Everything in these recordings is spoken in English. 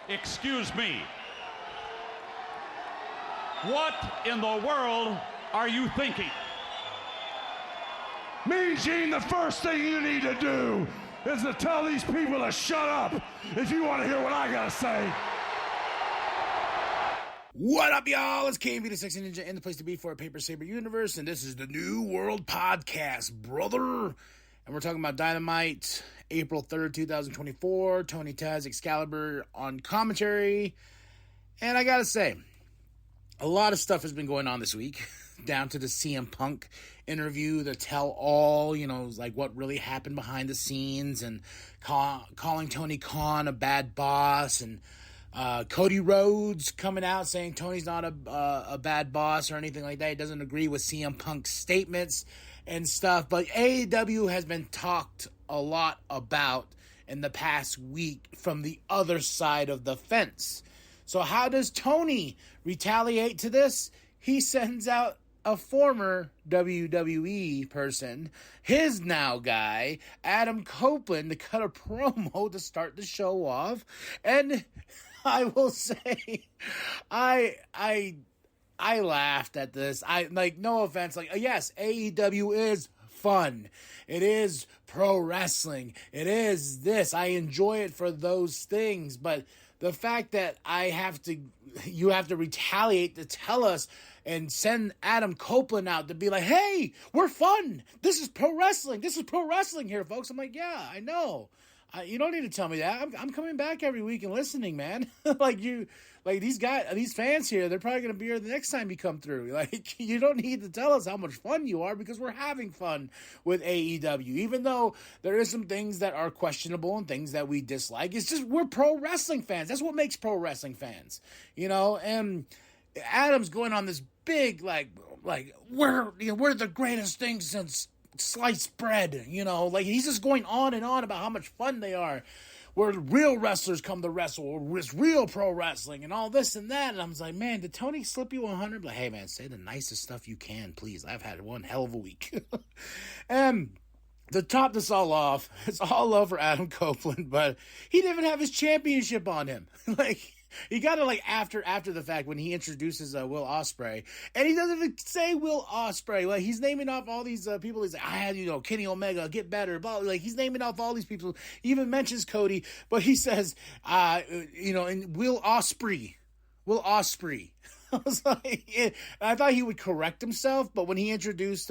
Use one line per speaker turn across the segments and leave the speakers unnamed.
Excuse me. What in the world are you thinking?
Mean Gene, the first thing you need to do is to tell these people to shut up if you want to hear what I gotta say.
What up, y'all? It's KB, the Sexy Ninja, and the place to be for a Paper Saber universe, and this is the New World Podcast, brother. And we're talking about Dynamite, April 3rd, 2024, Tony Taz, Excalibur on commentary. And I gotta say, a lot of stuff has been going on this week, down to the CM Punk interview, the tell-all, like what really happened behind the scenes, and calling Tony Khan a bad boss, and Cody Rhodes coming out saying Tony's not a bad boss or anything like that. He doesn't agree with CM Punk's statements and stuff. But AEW has been talked a lot about in the past week from the other side of the fence. So how does Tony retaliate to this? He sends out a former WWE person, his now guy, Adam Copeland, to cut a promo to start the show off. And I will say, I laughed at this. No offense, yes, AEW is fun. It is pro wrestling. It is this. I enjoy it for those things, but the fact that you have to retaliate to tell us and send Adam Copeland out to be like, hey, we're fun. This is pro wrestling. This is pro wrestling here, folks. I'm like, yeah, I know. You don't need to tell me that. I'm coming back every week and listening, man. These fans here, they're probably going to be here the next time you come through. You don't need to tell us how much fun you are, because we're having fun with AEW. Even though there is some things that are questionable and things that we dislike, it's just we're pro wrestling fans. That's what makes pro wrestling fans, And Adam's going on this big we're the greatest thing since sliced bread, he's just going on and on about how much fun they are, where real wrestlers come to wrestle, it's real pro wrestling and all this and that. And I'm just like, man, did Tony slip you 100? Hey man, say the nicest stuff you can, please. I've had one hell of a week. And to top this all off, it's all love for Adam Copeland, but he didn't even have his championship on him. He got it after the fact when he introduces Will Ospreay, and he doesn't even say Will Ospreay. He's naming off all these people. He's like, I had Kenny Omega, get better. Blah. He's naming off all these people. He even mentions Cody, but he says, and Will Ospreay. I was like, I thought he would correct himself, but when he introduced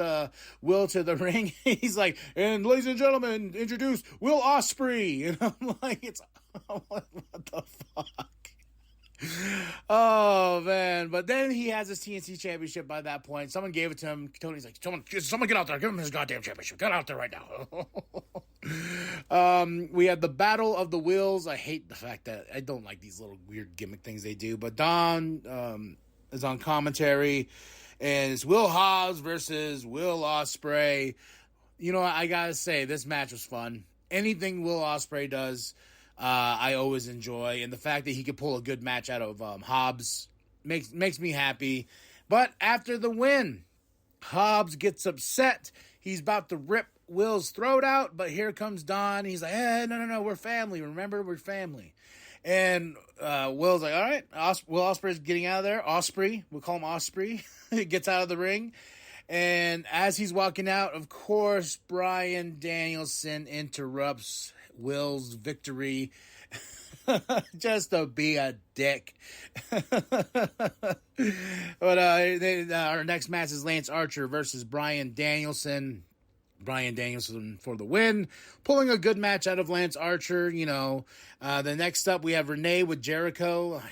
Will to the ring, he's like, and ladies and gentlemen, introduce Will Ospreay. And I'm like, what the fuck? Oh man, but then he has his TNT championship by that point. Someone gave it to him. Tony's like, someone get out there, give him his goddamn championship. Get out there right now. We had the Battle of the Wills. I hate the fact that I don't like these little weird gimmick things they do, but Don is on commentary, and it's Will Hobbs versus Will Ospreay. I gotta say, this match was fun. Anything Will Ospreay does, I always enjoy, and the fact that he could pull a good match out of Hobbs makes me happy. But after the win, Hobbs gets upset. He's about to rip Will's throat out, but here comes Don. He's like, hey, no, we're family. Remember, we're family. And Will's like, all right, Will Ospreay's getting out of there. Ospreay, we'll call him Ospreay. He gets out of the ring. And as he's walking out, of course, Bryan Danielson interrupts Will's victory just to be a dick. But our next match is Lance Archer versus Bryan Danielson. Bryan Danielson for the win, pulling a good match out of Lance Archer. The next up we have Renee with Jericho.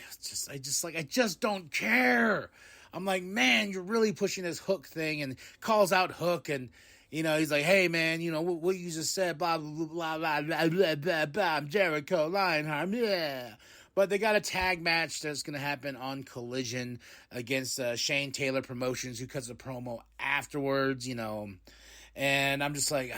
I just don't care. I'm like, man, you're really pushing this Hook thing, and calls out Hook, and he's like, hey man, what you just said, blah blah blah blah blah blah blah blah. I'm Jericho Lionheart, yeah. But they got a tag match that's going to happen on Collision against Shane Taylor Promotions, who cuts a promo afterwards, And I'm just like,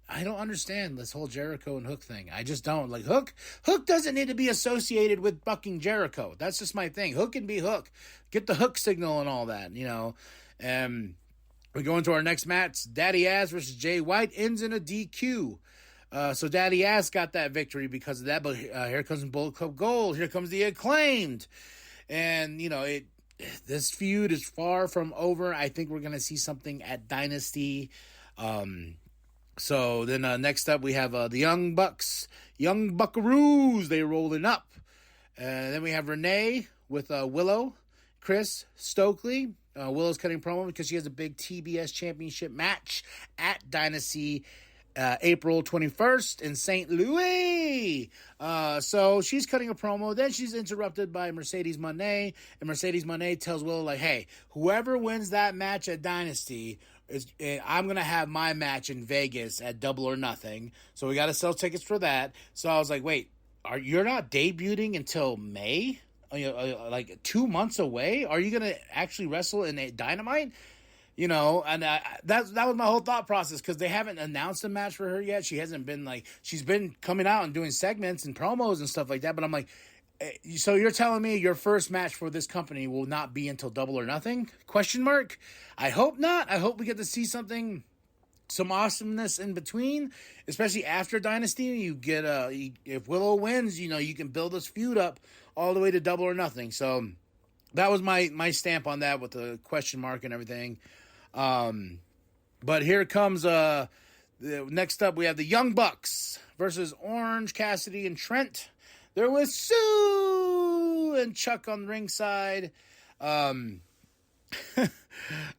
I don't understand this whole Jericho and Hook thing. I just don't. Hook doesn't need to be associated with fucking Jericho. That's just my thing. Hook can be Hook. Get the Hook signal and all that, And we go into our next match. Daddy Ass versus Jay White ends in a DQ. So Daddy Ass got that victory because of that. But here comes Bullet Club Gold. Here comes the Acclaimed. And, this feud is far from over. I think we're going to see something at Dynasty. So then next up we have the Young Bucks. Young Buckaroos. They rolling up. Then we have Renee with Willow. Chris Stokely. Willow's cutting promo because she has a big TBS championship match at Dynasty April 21st in St. Louis. So she's cutting a promo. Then she's interrupted by Mercedes Moné. And Mercedes Moné tells Willow, like, hey, whoever wins that match at Dynasty, I'm going to have my match in Vegas at Double or Nothing. So we got to sell tickets for that. So I was like, wait, you're not debuting until May? Like 2 months away? Are you going to actually wrestle in a Dynamite? And that was my whole thought process, because they haven't announced a match for her yet. She hasn't been she's been coming out and doing segments and promos and stuff like that. But I'm like, so you're telling me your first match for this company will not be until Double or Nothing? ? I hope not. I hope we get to see some awesomeness in between, especially after Dynasty. You get if Willow wins, you can build this feud up all the way to Double or Nothing. So that was my stamp on that, with the ? And everything. But here comes next up we have the Young Bucks versus Orange Cassidy and Trent. They're with Sue and Chuck on ringside. I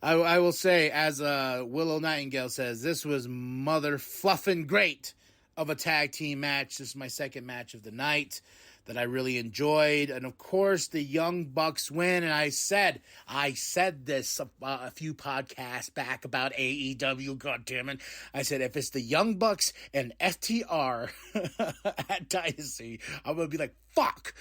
will say, as Willow Nightingale says, this was mother fluffing great of a tag team match. This is my second match of the night that I really enjoyed. And of course, the Young Bucks win. And I said this a few podcasts back about AEW, goddammit. I said, if it's the Young Bucks and FTR at Dynasty, I'm going to be like, fuck.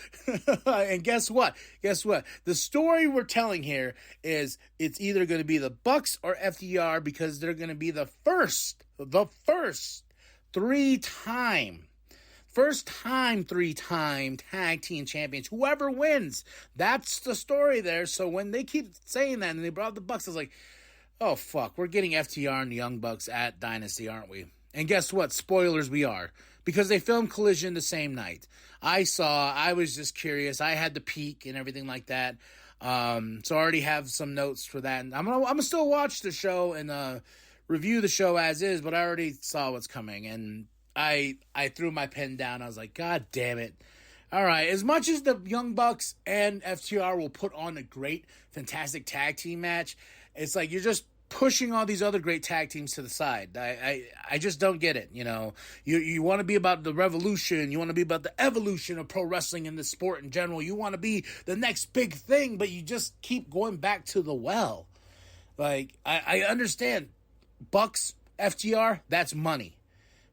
And guess what? The story we're telling here is it's either going to be the Bucks or FTR, because they're going to be the first three-time tag team champions. Whoever wins, that's the story there. So when they keep saying that and they brought up the Bucks, I was like, oh fuck, we're getting FTR and the Young Bucks at Dynasty, aren't we? And guess what? Spoilers, we are. Because they filmed Collision the same night. I was just curious. I had the peek and everything like that. So I already have some notes for that. And I'm gonna still watch the show and review the show as is, but I already saw what's coming. And I threw my pen down. I was like, God damn it. All right, as much as the Young Bucks and FTR will put on a great, fantastic tag team match, it's like you're just pushing all these other great tag teams to the side. I just don't get it, You want to be about the revolution. You want to be about the evolution of pro wrestling and the sport in general. You want to be the next big thing, but you just keep going back to the well. Like, I understand. Bucks, FTR, that's money.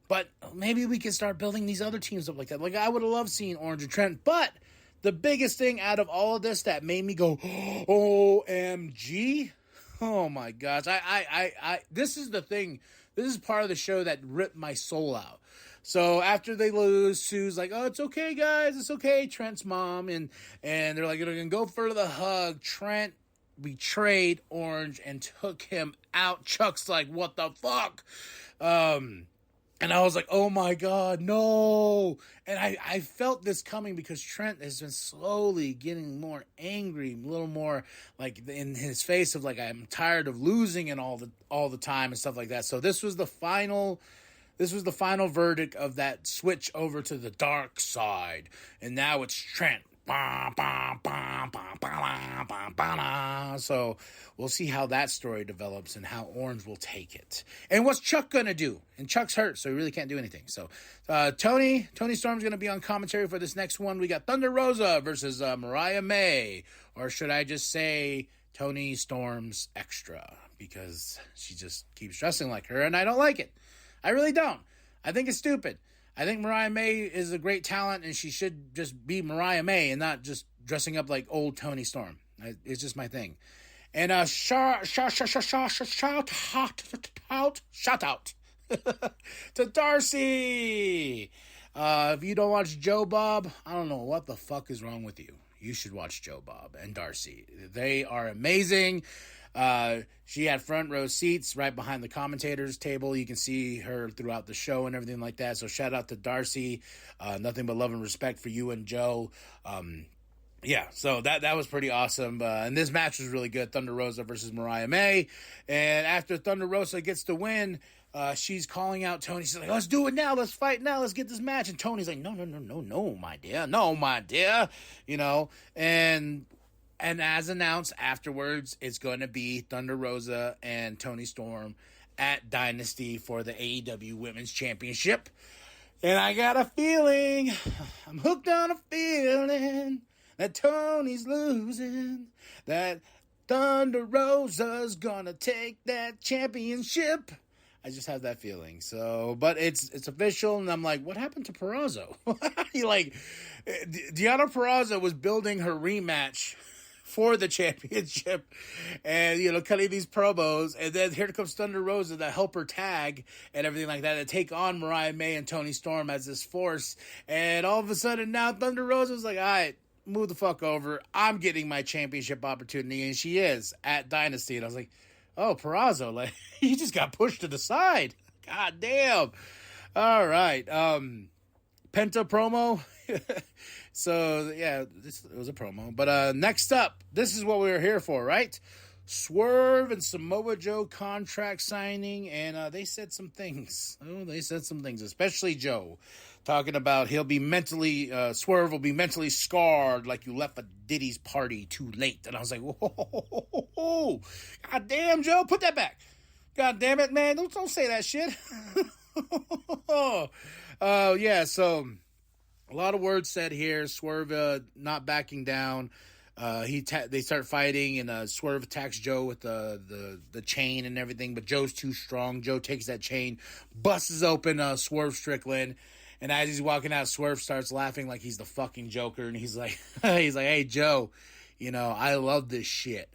But maybe we can start building these other teams up like that. Like, I would have loved seeing Orange and Trent. But the biggest thing out of all of this that made me go, OMG, oh my gosh. This is the thing. This is part of the show that ripped my soul out. So after they lose, Sue's like, oh, it's okay, guys. It's okay. Trent's mom. And they're like, they're going to go for the hug. Trent betrayed Orange and took him out. Chuck's like, what the fuck? And I was like, oh my God, no. And I felt this coming because Trent has been slowly getting more angry, a little more like in his face of like, I'm tired of losing and all the time and stuff like that. So this was the final verdict of that switch over to the dark side. And now it's Trent. So we'll see how that story develops and how Orange will take it. And what's Chuck going to do? And Chuck's hurt, so he really can't do anything. So Tony Storm's going to be on commentary for this next one. We got Thunder Rosa versus Mariah May. Or should I just say Tony Storm's extra? Because she just keeps dressing like her, and I don't like it. I really don't. I think it's stupid. I think Mariah May is a great talent, and she should just be Mariah May and not just dressing up like old Tony Storm. It's just my thing. And shout out to Darcy. If you don't watch Joe Bob, I don't know what the fuck is wrong with you. You should watch Joe Bob and Darcy. They are amazing. She had front row seats right behind the commentators table. You can see her throughout the show and everything like that. So shout out to Darcy. Nothing but love and respect for you and Joe. Yeah, so that was pretty awesome. And this match was really good. Thunder Rosa versus Mariah May. And after Thunder Rosa gets the win, she's calling out Tony. She's like, let's do it now. Let's fight now. Let's get this match. And Tony's like, no, my dear. No, my dear. You know, and as announced afterwards, it's going to be Thunder Rosa and Toni Storm at Dynasty for the AEW Women's Championship. And I got a feeling, I'm hooked on a feeling that Tony's losing, that Thunder Rosa's gonna take that championship. I just have that feeling. So, but it's official, and I'm like, what happened to Purrazzo? Like, Deonna Purrazzo was building her rematch for the championship, and cutting these promos, and then here comes Thunder Rosa to help her tag and everything like that, to take on Mariah May and Toni Storm as this force. And all of a sudden now Thunder Rosa's like, all right, move the fuck over. I'm getting my championship opportunity, and she is at Dynasty. And I was like, oh, Purrazzo, like, he just got pushed to the side. God damn. All right. Penta promo. So, yeah, it was a promo. But next up, this is what we were here for, right? Swerve and Samoa Joe contract signing, and they said some things. Oh, they said some things, especially Joe, talking about he'll be mentally, Swerve will be mentally scarred like you left a Diddy's party too late. And I was like, whoa, God damn, Joe, put that back. God damn it, man, don't say that shit. Yeah, so a lot of words said here. Swerve not backing down. They start fighting, and Swerve attacks Joe with the chain and everything, but Joe's too strong. Joe takes that chain, busts open Swerve Strickland, and as he's walking out, Swerve starts laughing like he's the fucking Joker, and he's like, hey, Joe, I love this shit.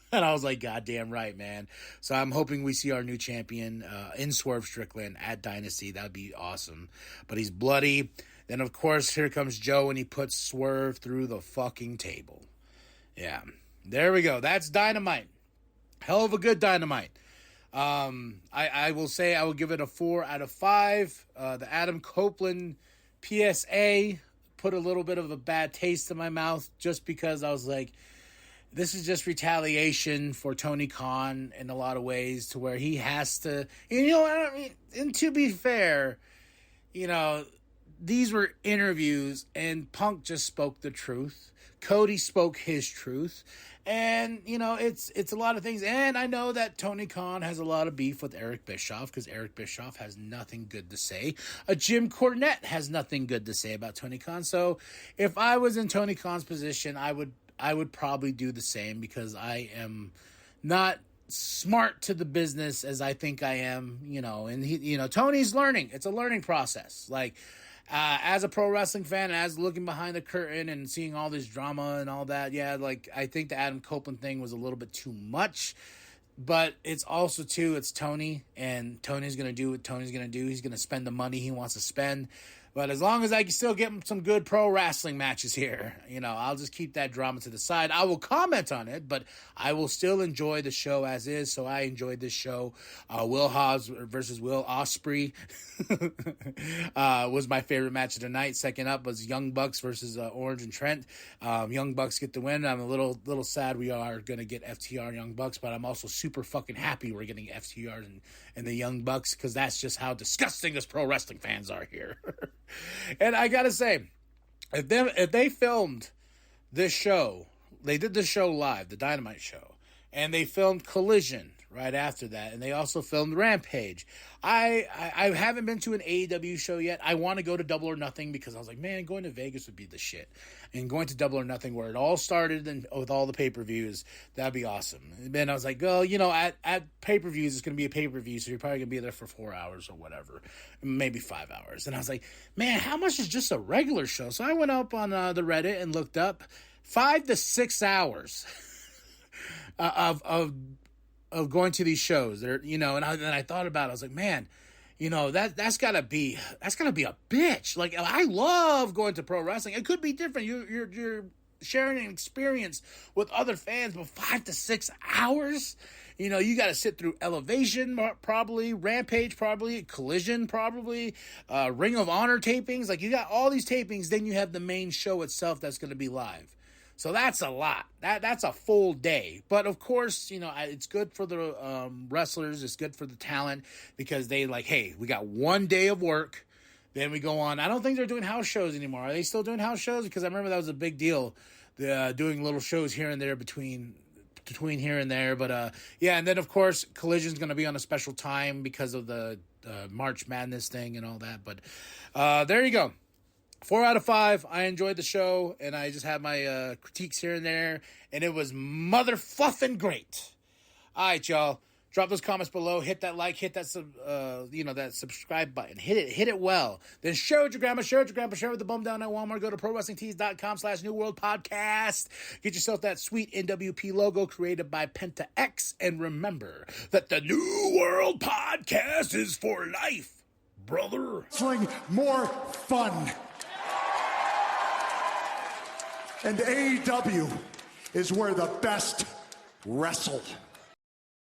And I was like, goddamn right, man. So I'm hoping we see our new champion in Swerve Strickland at Dynasty. That'd be awesome. But he's bloody. Then, of course, here comes Joe, and he puts Swerve through the fucking table. Yeah, there we go. That's Dynamite. Hell of a good Dynamite. I will say I will give it a 4 out of 5. The Adam Copeland PSA put a little bit of a bad taste in my mouth just because I was like, this is just retaliation for Tony Khan in a lot of ways, to where he has to, and to be fair, these were interviews, and Punk just spoke the truth. Cody spoke his truth. And, it's a lot of things. And I know that Tony Khan has a lot of beef with Eric Bischoff, because Eric Bischoff has nothing good to say. Jim Cornette has nothing good to say about Tony Khan. So if I was in Tony Khan's position, I would probably do the same, because I am not smart to the business as I think I am, and he, Tony's learning. It's a learning process. Like, as a pro wrestling fan, as looking behind the curtain and seeing all this drama and all that, yeah, like, I think the Adam Copeland thing was a little bit too much, but it's also, too, it's Tony, and Tony's going to do what Tony's going to do. He's going to spend the money he wants to spend. But as long as I can still get some good pro wrestling matches here, I'll just keep that drama to the side. I will comment on it, but I will still enjoy the show as is. So I enjoyed this show. Will Hobbs versus Will Ospreay was my favorite match of the night. Second up was Young Bucks versus Orange and Trent. Young Bucks get the win. I'm a little sad we are going to get FTR Young Bucks, but I'm also super fucking happy we're getting FTR and the Young Bucks, because that's just how disgusting us pro wrestling fans are here. And I gotta say, if they filmed this show, they did the show live, the Dynamite show, and they filmed Collision right after that, and they also filmed Rampage. I haven't been to an AEW show yet. I want to go to Double or Nothing, because I was like, man, going to Vegas would be the shit. And going to Double or Nothing, where it all started, and with all the pay-per-views, that'd be awesome. And then I was like, well, at pay-per-views, it's going to be a pay-per-view, so you're probably going to be there for 4 hours or whatever, maybe 5 hours. And I was like, man, how much is just a regular show? So I went up on the Reddit and looked up 5 to 6 hours of going to these shows. There, and I thought about it. I was like, man, that's gotta be a bitch. Like, I love going to pro wrestling. It could be different. You're sharing an experience with other fans, but 5 to 6 hours? You know, you got to sit through Elevation, probably, Rampage, probably, Collision, probably, Ring of Honor tapings. Like, you got all these tapings, then you have the main show itself that's going to be live. So that's a lot. That's a full day. But, of course, you know, it's good for the wrestlers. It's good for the talent because they like, hey, we got one day of work. Then we go on. I don't think they're doing house shows anymore. Are they still doing house shows? Because I remember that was a big deal, doing little shows here and there between here and there. But, yeah, and then, of course, Collision's going to be on a special time because of the March Madness thing and all that. But there you go. 4 out of 5. I enjoyed the show, and I just had my critiques here and there, and it was mother-fluffing great. All right, y'all. Drop those comments below. Hit that like. Hit that that subscribe button. Hit it well. Then share with your grandma. Share with your grandpa. Share with the bum down at Walmart. Go to ProWrestlingTees.com/New World Podcast. Get yourself that sweet nWp logo created by Penta X. And remember that the New World Podcast is for life, brother.
Wrestling more fun. And AEW is where the best wrestle.